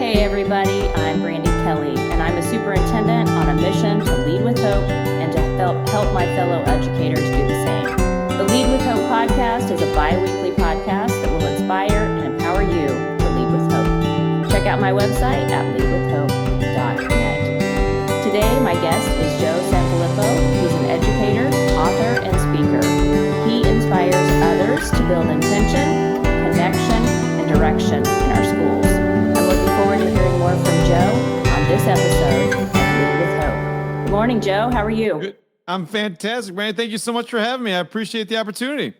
Hey everybody, I'm Brandy Kelly, and I'm a superintendent on a mission to lead with hope and to help my fellow educators do the same. The Lead with Hope podcast is a bi-weekly podcast that will inspire and empower you to lead with hope. Check out my website at leadwithhope.net. Today, my guest is Joe Sanfelippo. He's an educator, author, and speaker. He inspires others to build intention, connection, and direction in our schools. I'm looking forward to hearing more from Joe on this episode of Lead with Hope. Good morning, Joe. How are you? Good. I'm fantastic, man. Thank you so much for having me. I appreciate the opportunity.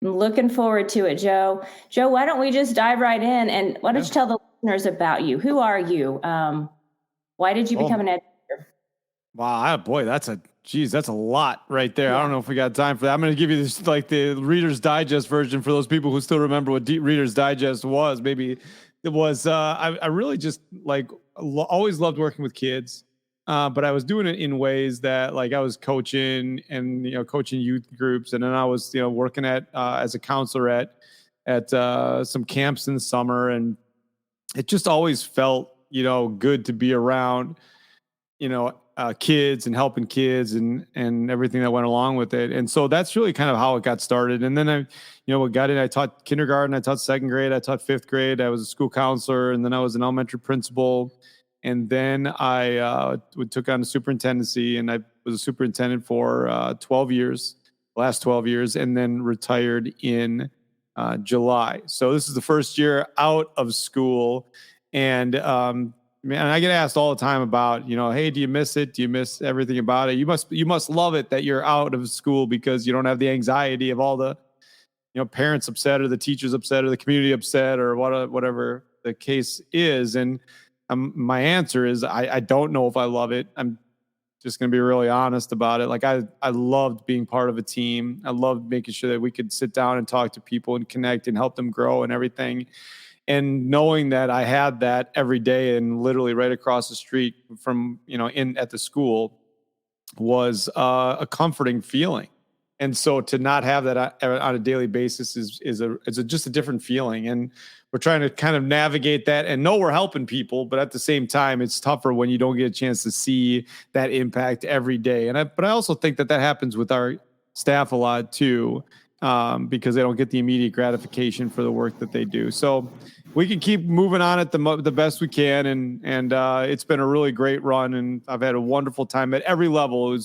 I'm looking forward to it, Joe. Joe, why don't we just dive right in, and why don't you tell the listeners about you? Who are you? Why did you become an educator? Wow, boy, that's a lot right there. Yeah. I don't know if we got time for that. I'm going to give you this, like the Reader's Digest version for those people who still remember what Reader's Digest was. Maybe it was, I really just always loved working with kids. But I was doing it in ways that like I was coaching and, coaching youth groups. And then I was, working as a counselor at some camps in the summer. And it just always felt, good to be around, kids and helping kids and everything that went along with it. And so that's really kind of how it got started. And then I taught kindergarten, I taught second grade, I taught fifth grade. I was a school counselor, and then I was an elementary principal. And then I took on the superintendency, and I was a superintendent for 12 years, last 12 years, and then retired in July. So this is the first year out of school. And man, I get asked all the time about, hey, do you miss it? Do you miss everything about it? You must love it that you're out of school because you don't have the anxiety of all the, parents upset or the teachers upset or the community upset or whatever the case is. And my answer is I don't know if I love it. I'm just going to be really honest about it. Like I loved being part of a team. I loved making sure that we could sit down and talk to people and connect and help them grow and everything. And knowing that I had that every day and literally right across the street from, at the school was a comforting feeling. And so to not have that on a daily basis is just a different feeling. And we're trying to kind of navigate that and know we're helping people, but at the same time, it's tougher when you don't get a chance to see that impact every day. But I also think that happens with our staff a lot too, because they don't get the immediate gratification for the work that they do. So we can keep moving on at the best we can. And it's been a really great run, and I've had a wonderful time at every level.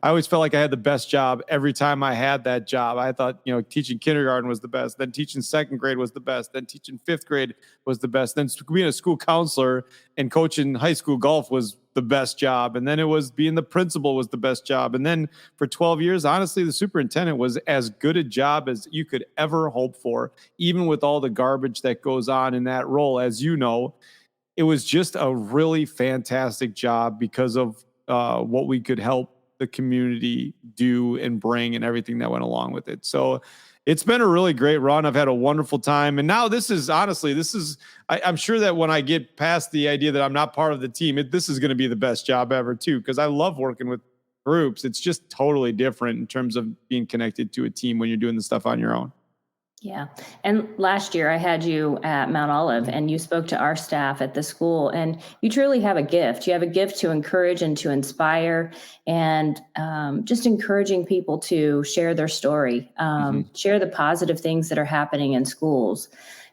I always felt like I had the best job every time I had that job. I thought, teaching kindergarten was the best. Then teaching second grade was the best. Then teaching fifth grade was the best. Then being a school counselor and coaching high school golf was the best job. And then it was being the principal was the best job. And then for 12 years, honestly, the superintendent was as good a job as you could ever hope for, even with all the garbage that goes on in that role. As you know, it was just a really fantastic job because of what we could help the community do and bring and everything that went along with it. So it's been a really great run. I've had a wonderful time. And now I'm sure that when I get past the idea that I'm not part of the team, this is going to be the best job ever too, because I love working with groups. It's just totally different in terms of being connected to a team when you're doing the stuff on your own. Yeah. And last year I had you at Mount Olive, and you spoke to our staff at the school, and you truly have a gift. You have a gift to encourage and to inspire, and just encouraging people to share their story, share the positive things that are happening in schools.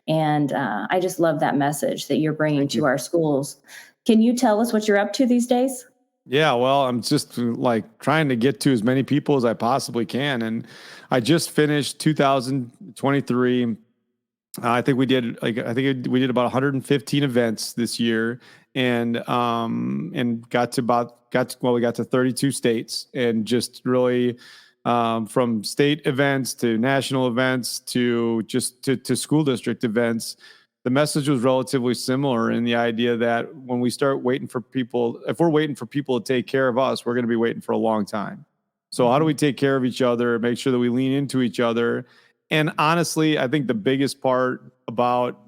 And I just love that message that you're bringing to our schools. Can you tell us what you're up to these days? Yeah, well, I'm just trying to get to as many people as I possibly can. And I just finished 2023. I think we did about 115 events this year, and got to 32 states, and just really from state events to national events to just to school district events. The message was relatively similar in the idea that when we start waiting for people, if we're waiting for people to take care of us, we're going to be waiting for a long time. So how do we take care of each other, make sure that we lean into each other? And honestly, I think the biggest part about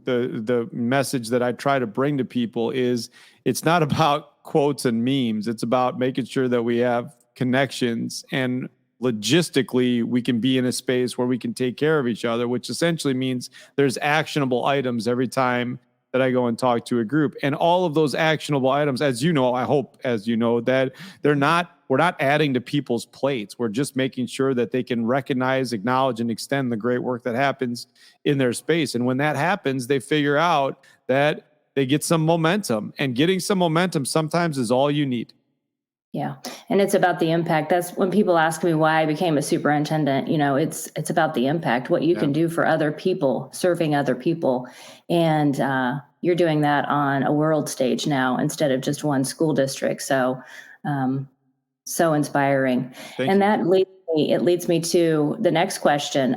the message that I try to bring to people is it's not about quotes and memes. It's about making sure that we have connections, and logistically we can be in a space where we can take care of each other, which essentially means there's actionable items every time that I go and talk to a group. And all of those actionable items, as you know, I hope, as you know, that we're not adding to people's plates. We're just making sure that they can recognize, acknowledge, and extend the great work that happens in their space. And when that happens, they figure out that they get some momentum, and getting some momentum sometimes is all you need. Yeah. And it's about the impact. That's when people ask me why I became a superintendent, it's about the impact, what you can do for other people, serving other people. And you're doing that on a world stage now instead of just one school district. So, so inspiring. Thank and you. that leads me to the next question.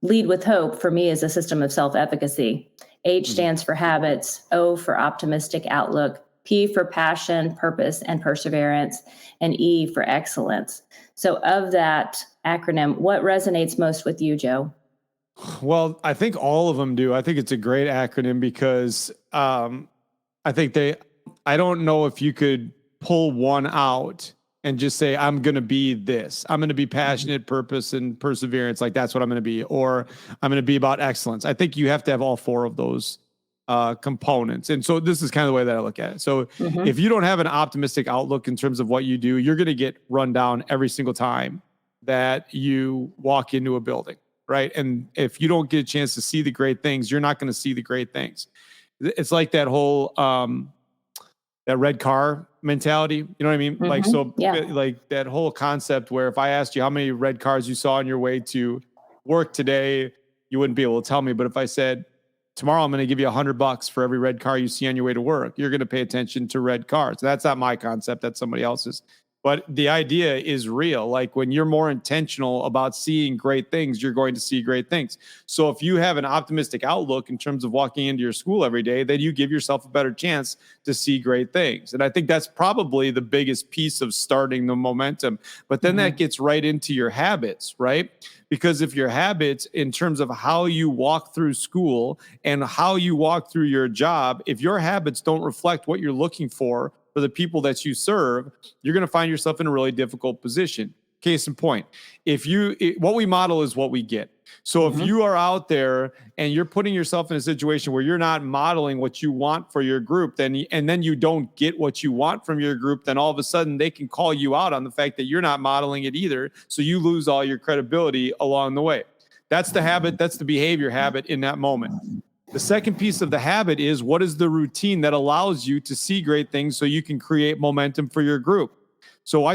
Lead with hope for me is a system of self-efficacy. H stands for habits, O for optimistic outlook, P for passion, purpose, and perseverance, and E for excellence. So of that acronym, what resonates most with you, Joe? Well, I think all of them do. I think it's a great acronym because I don't know if you could pull one out and just say, I'm going to be this. I'm going to be passionate, purpose, and perseverance. Like that's what I'm going to be. Or I'm going to be about excellence. I think you have to have all four of those components. And so this is kind of the way that I look at it. So if you don't have an optimistic outlook in terms of what you do, you're going to get run down every single time that you walk into a building, right? And if you don't get a chance to see the great things, you're not going to see the great things. It's like that whole that red car mentality. You know what I mean? Like, so like that whole concept where if I asked you how many red cars you saw on your way to work today, you wouldn't be able to tell me. But if I said, tomorrow I'm going to give you $100 for every red car you see on your way to work, you're going to pay attention to red cars. That's not my concept. That's somebody else's. But the idea is real. Like when you're more intentional about seeing great things, you're going to see great things. So if you have an optimistic outlook in terms of walking into your school every day, then you give yourself a better chance to see great things. And I think that's probably the biggest piece of starting the momentum. But then that gets right into your habits, right? Because if your habits in terms of how you walk through school and how you walk through your job, if your habits don't reflect what you're looking for the people that you serve, you're going to find yourself in a really difficult position. Case in point, what we model is what we get. So if you are out there and you're putting yourself in a situation where you're not modeling what you want for your group, then you don't get what you want from your group, then all of a sudden they can call you out on the fact that you're not modeling it either. So you lose all your credibility along the way. That's the habit. That's the behavior habit in that moment. The second piece of the habit is what is the routine that allows you to see great things so you can create momentum for your group. So when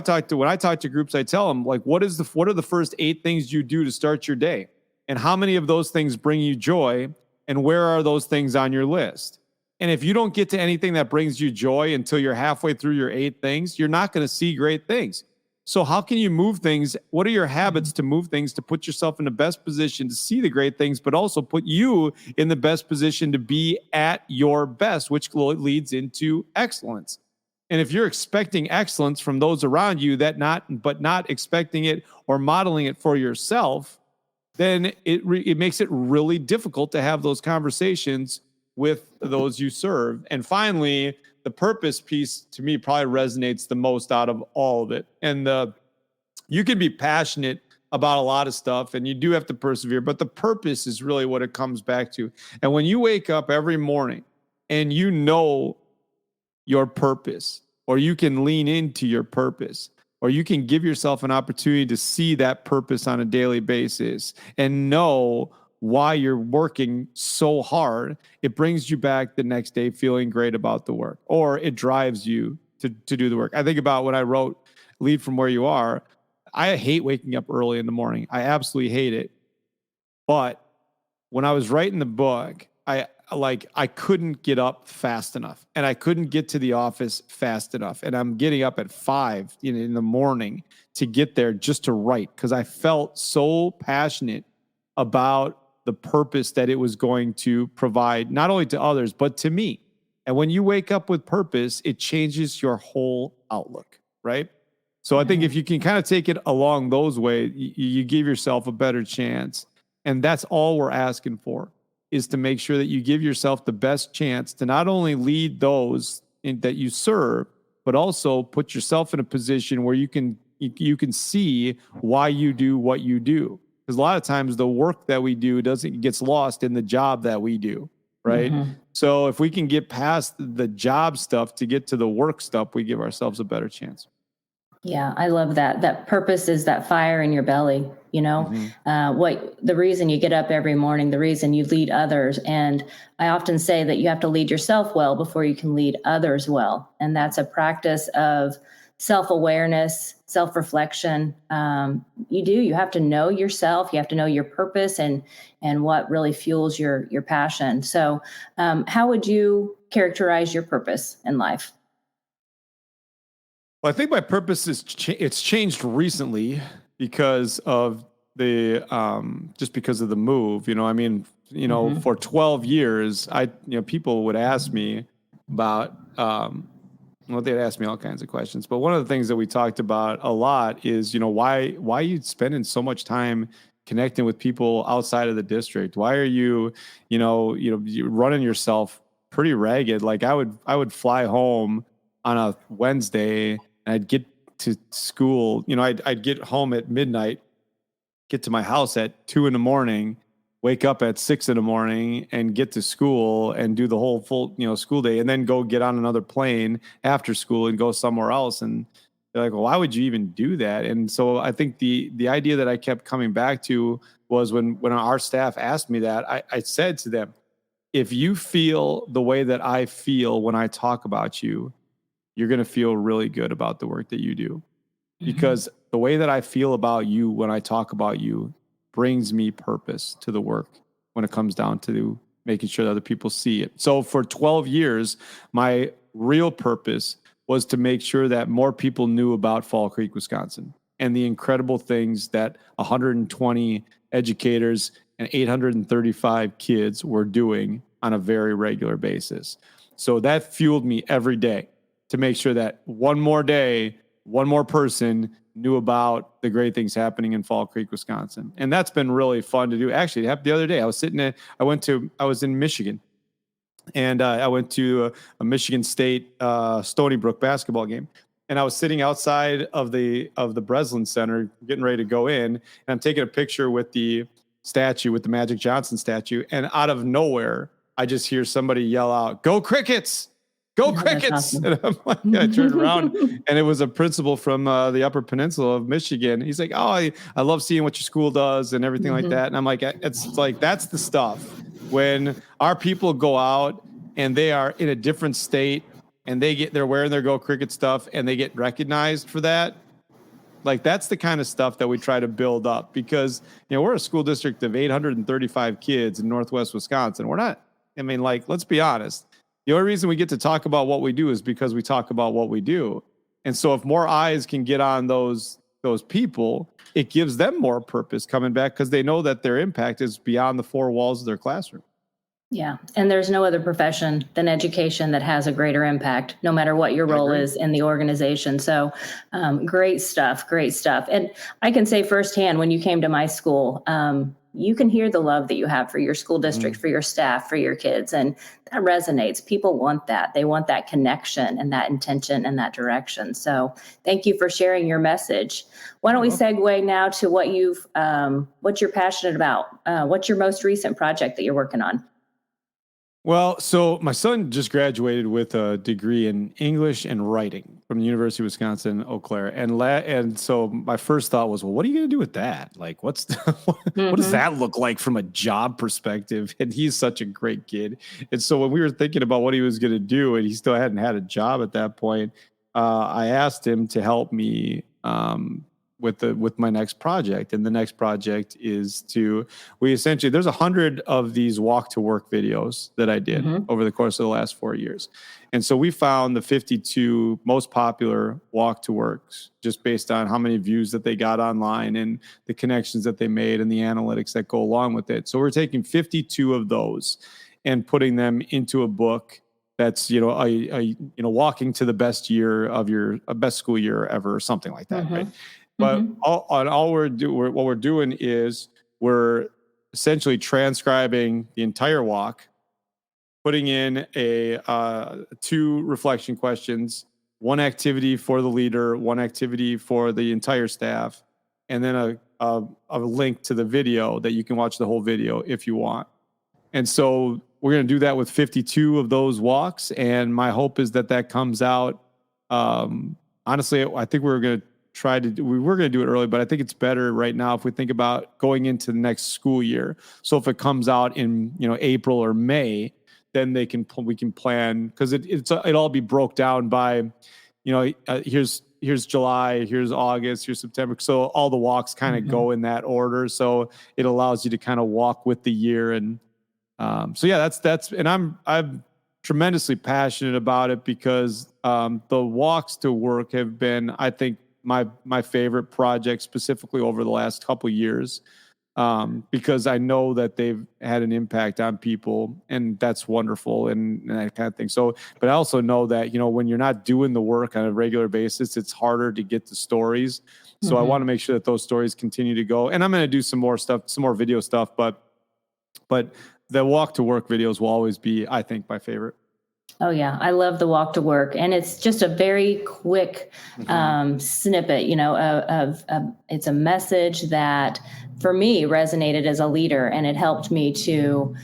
I talk to groups, I tell them like, what are the first 8 things you do to start your day? And how many of those things bring you joy? And where are those things on your list? And if you don't get to anything that brings you joy until you're halfway through your 8 things, you're not going to see great things. So how can you move things? What are your habits to move things to put yourself in the best position to see the great things, but also put you in the best position to be at your best, which leads into excellence. And if you're expecting excellence from those around you but not expecting it or modeling it for yourself, then it makes it really difficult to have those conversations with those you serve. And finally, the purpose piece to me probably resonates the most out of all of it. And you can be passionate about a lot of stuff and you do have to persevere, but the purpose is really what it comes back to. And when you wake up every morning and you know your purpose, or you can lean into your purpose, or you can give yourself an opportunity to see that purpose on a daily basis and know why you're working so hard, it brings you back the next day feeling great about the work, or it drives you to do the work. I think about when I wrote Lead From Where You Are. I hate waking up early in the morning. I absolutely hate it. But when I was writing the book, I couldn't get up fast enough and I couldn't get to the office fast enough. And I'm getting up at 5 in the morning to get there just to write, because I felt so passionate about the purpose that it was going to provide, not only to others, but to me. And when you wake up with purpose, it changes your whole outlook, right? So I think if you can kind of take it along those ways, you give yourself a better chance. And that's all we're asking for, is to make sure that you give yourself the best chance to not only lead those that you serve, but also put yourself in a position where you can see why you do what you do. Because a lot of times the work that we do gets lost in the job that we do, right? So if we can get past the job stuff to get to the work stuff, we give ourselves a better chance. Yeah, I love that. That purpose is that fire in your belly, what the reason you get up every morning, the reason you lead others. And I often say that you have to lead yourself well before you can lead others well. And that's a practice of self-awareness, self-reflection. You have to know yourself, you have to know your purpose and what really fuels your passion. So how would you characterize your purpose in life? Well, I think my purpose it's changed recently because of the just because of the move. I mean, for 12 years, people would ask me about well, they'd ask me all kinds of questions, but one of the things that we talked about a lot is, why you spending so much time connecting with people outside of the district? Why are you running yourself pretty ragged? Like I would fly home on a Wednesday and I'd get to school, I'd get home at midnight, get to my house at 2 a.m, wake up at 6 a.m, and get to school and do the whole full, school day, and then go get on another plane after school and go somewhere else. And they're like, well, why would you even do that? And so I think the idea that I kept coming back to was when our staff asked me that, I said to them, if you feel the way that I feel when I talk about you, you're going to feel really good about the work that you do. Because the way that I feel about you when I talk about you brings me purpose to the work when it comes down to making sure that other people see it. So for 12 years, my real purpose was to make sure that more people knew about Fall Creek, Wisconsin, and the incredible things that 120 educators and 835 kids were doing on a very regular basis. So that fueled me every day to make sure that one more day, one more person knew about the great things happening in Fall Creek, Wisconsin. And that's been really fun to do. Actually, it happened the other day. I was in Michigan, and I went to a Michigan State Stony Brook basketball game. And I was sitting outside of the Breslin Center getting ready to go in, and I'm taking a picture with the Magic Johnson statue. And out of nowhere, I just hear somebody yell out, "Go Crickets! Go Crickets!" Awesome. And I'm like, I turned around, and it was a principal from the Upper Peninsula of Michigan. He's like, "Oh, I love seeing what your school does and everything like that." And I'm like, it's like, that's the stuff when our people go out and they are in a different state and they're wearing their Go Cricket stuff and they get recognized for that. Like, that's the kind of stuff that we try to build up, because, we're a school district of 835 kids in Northwest Wisconsin. We're not, let's be honest. The only reason we get to talk about what we do is because we talk about what we do. And so if more eyes can get on those people, it gives them more purpose coming back, because they know that their impact is beyond the four walls of their classroom. Yeah. And there's no other profession than education that has a greater impact, no matter what your role is in the organization. So great stuff. Great stuff. And I can say firsthand, when you came to my school, you can hear the love that you have for your school district, for your staff, for your kids. And that resonates. People want that. They want that connection and that intention and that direction. So thank you for sharing your message. Why don't we segue now to what you're passionate about? What's your most recent project that you're working on? Well, so my son just graduated with a degree in English and writing from the University of Wisconsin, Eau Claire. And so my first thought was, well, what are you going to do with that? Like, what does that look like from a job perspective? And he's such a great kid. And so when we were thinking about what he was going to do, and he still hadn't had a job at that point, I asked him to help me with my next project. And the next project is there's 100 of these walk to work videos that I did over the course of the last 4 years. And so we found the 52 most popular walk to works just based on how many views that they got online and the connections that they made and the analytics that go along with it. So we're taking 52 of those and putting them into a book that's, walking to the best year of your best school year ever, or something like that. Right. But what we're doing is we're essentially transcribing the entire walk, putting in 2 reflection questions, 1 activity for the leader, 1 activity for the entire staff, and then a link to the video that you can watch the whole video if you want. And so we're going to do that with 52 of those walks. And my hope is that comes out. Honestly, I think we were going to do it early, but I think it's better right now if we think about going into the next school year. So if it comes out in, April or May, then we can plan, because it'll all be broke down by, here's July, here's August, here's September. So all the walks kind of go in that order. So it allows you to kind of walk with the year. And so yeah, that's, and I'm tremendously passionate about it, because the walks to work have been, I think, my favorite project, specifically over the last couple of years, because I know that they've had an impact on people, and that's wonderful, and that kind of thing. So, but I also know that, when you're not doing the work on a regular basis, it's harder to get the stories. So I want to make sure that those stories continue to go. And I'm going to do some more stuff, some more video stuff, but the walk to work videos will always be, I think, my favorite. Oh yeah, I love the walk to work, and it's just a very quick snippet, of it's a message that for me resonated as a leader, and it helped me to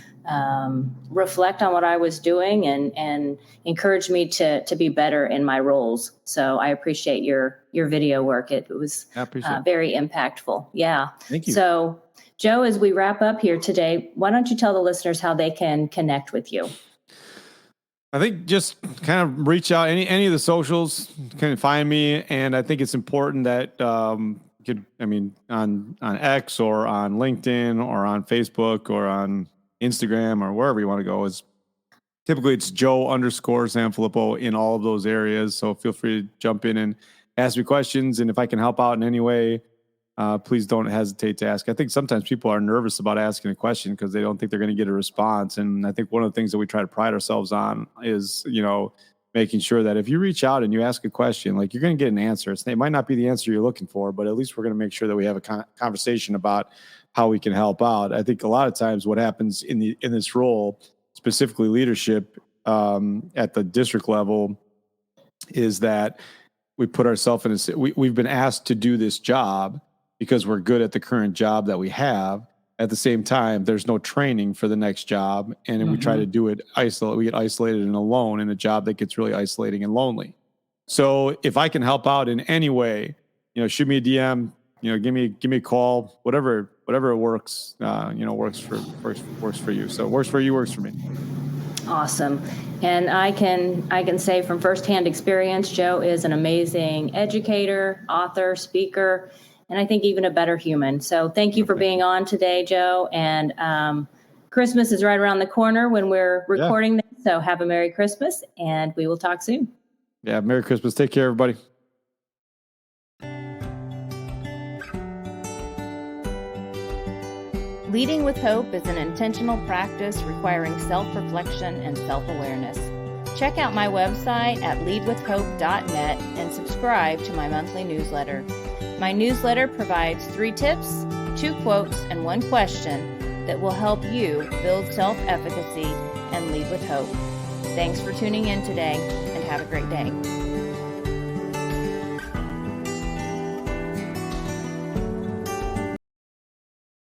reflect on what I was doing and encouraged me to be better in my roles. So I appreciate your video work. It was very impactful. Yeah. Thank you. So Joe, as we wrap up here today, why don't you tell the listeners how they can connect with you? I think just kind of reach out, any of the socials, can find me. And I think it's important that on X or on LinkedIn or on Facebook or on Instagram or wherever you want to go, is typically it's Joe_Sanfelippo in all of those areas. So feel free to jump in and ask me questions. And if I can help out in any way, please don't hesitate to ask. I think sometimes people are nervous about asking a question because they don't think they're going to get a response. And I think one of the things that we try to pride ourselves on is, making sure that if you reach out and you ask a question, like, you're going to get an answer. It might not be the answer you're looking for, but at least we're going to make sure that we have a conversation about how we can help out. I think a lot of times what happens in this role, specifically leadership at the district level, is that we put ourselves we've been asked to do this job because we're good at the current job that we have. At the same time, there's no training for the next job. And we try to do it we get isolated and alone in a job that gets really isolating and lonely. So if I can help out in any way, shoot me a DM, give me a call, whatever it works, works for you. So works for you, works for me. Awesome. And I can say from firsthand experience, Joe is an amazing educator, author, speaker, and I think even a better human. So thank you for being on today, Joe. And Christmas is right around the corner when we're recording this. So have a Merry Christmas, and we will talk soon. Yeah, Merry Christmas. Take care, everybody. Leading with Hope is an intentional practice requiring self-reflection and self-awareness. Check out my website at leadwithhope.net and subscribe to my monthly newsletter. My newsletter provides 3 tips, 2 quotes, and 1 question that will help you build self-efficacy and lead with hope. Thanks for tuning in today, and have a great day.